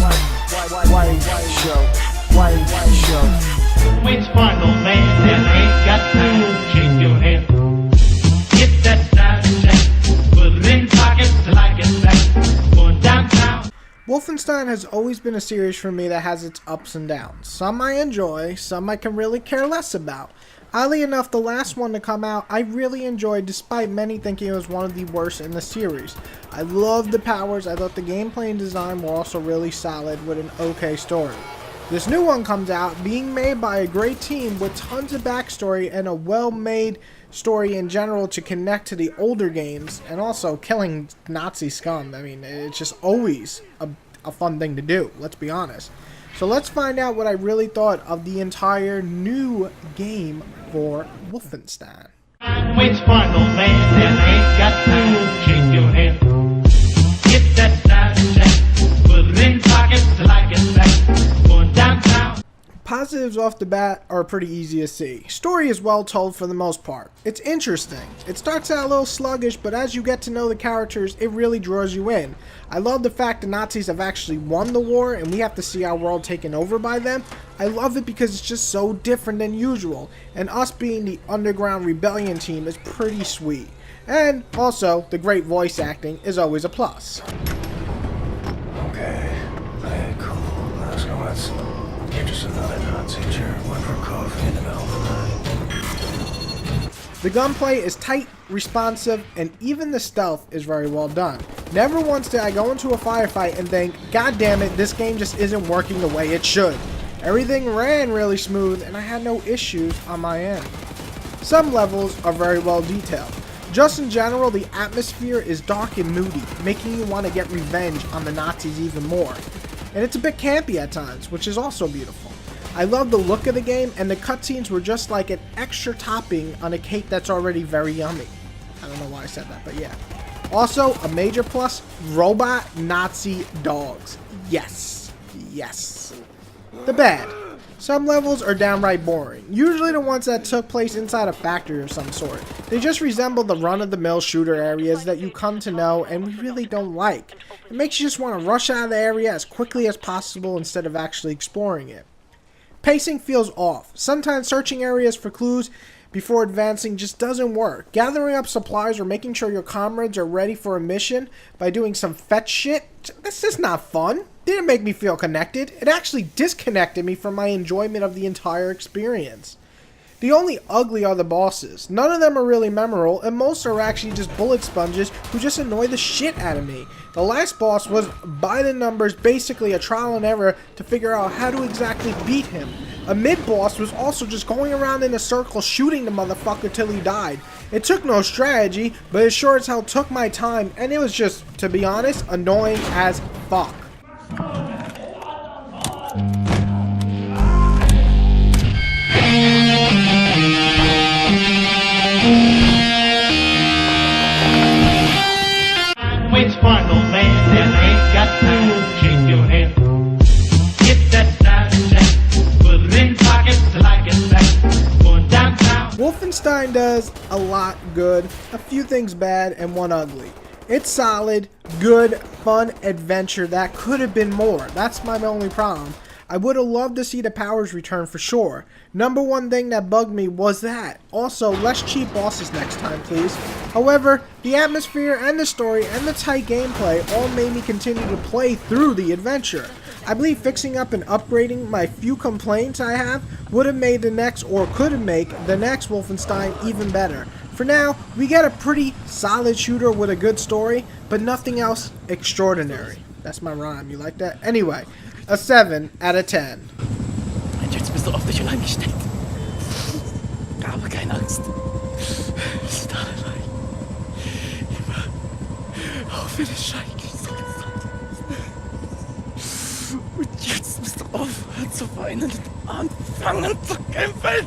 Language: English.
White show. White show. Wait for no man that ain't got time to shake your head. Get that style check, put it in pockets like it's back. Going downtown. Wolfenstein has always been a series for me that has its ups and downs. Some I enjoy, some I can really care less about. Oddly enough, the last one to come out I really enjoyed, despite many thinking it was one of the worst in the series. I loved the powers. I thought the gameplay and design were also really solid with an okay story. This new one comes out being made by a great team with tons of backstory and a well-made story in general to connect to the older games, and also killing Nazi scum. I mean, it's just always a fun thing to do, let's be honest. So let's find out what I really thought of the entire new game for Wolfenstein. Wait for no man that ain't got time to shake your head. Get that style check, put it in pockets like it's back. Going downtown. Positives off the bat are pretty easy to see. Story is well told for the most part. It's interesting. It starts out a little sluggish, but as you get to know the characters, it really draws you in. I love the fact the Nazis have actually won the war and we have to see our world taken over by them. I love it because it's just so different than usual, and us being the underground rebellion team is pretty sweet. And also, the great voice acting is always a plus. Okay, cool. Let's get just another Nazi chair. Went for coffee in the middle of the night. The gunplay is tight, responsive, and even the stealth is very well done. Never once did I go into a firefight and think, God damn it, this game just isn't working the way it should. Everything ran really smooth and I had no issues on my end. Some levels are very well detailed. Just in general, the atmosphere is dark and moody, making you want to get revenge on the Nazis even more. And it's a bit campy at times, which is also beautiful. I love the look of the game, and the cutscenes were just like an extra topping on a cake that's already very yummy. I don't know why I said that, but yeah. Also, a major plus, robot Nazi dogs. Yes. Yes. The bad. Some levels are downright boring, usually the ones that took place inside a factory of some sort. They just resemble the run-of-the-mill shooter areas that you come to know and we really don't like. It makes you just want to rush out of the area as quickly as possible instead of actually exploring it. Pacing feels off. Sometimes searching areas for clues before advancing just doesn't work. Gathering up supplies or making sure your comrades are ready for a mission by doing some fetch shit, that's just not fun. Didn't make me feel connected. It actually disconnected me from my enjoyment of the entire experience. The only ugly are the bosses. None of them are really memorable, and most are actually just bullet sponges who just annoy the shit out of me. The last boss was, by the numbers, basically a trial and error to figure out how to exactly beat him. A mid-boss was also just going around in a circle shooting the motherfucker till he died. It took no strategy, but it sure as hell took my time, and it was just, to be honest, annoying as fuck. Wait for no man that ain't got time to shake your head. Get that style check, put it in pockets like it's back. Going downtown. Wolfenstein does a lot good, a few things bad, and one ugly. It's solid, good, fun adventure that could have been more. That's my only problem. I would have loved to see the powers return for sure. Number one thing that bugged me was that. Also, less cheap bosses next time, please. However, the atmosphere and the story and the tight gameplay all made me continue to play through the adventure. I believe fixing up and upgrading my few complaints I have would have made the next, or could have made the next Wolfenstein even better. For now, we get a pretty solid shooter with a good story, but nothing else extraordinary. That's my rhyme, you like that? Anyway, a 7 out of 10. Und jetzt bist du auf dich allein gestellt. Aber keine Angst. Bis da allein. Immer. Auch wenn es schrecklich so gesagt ist. Und jetzt musst du aufhören zu weinen und anfangen zu kämpfen.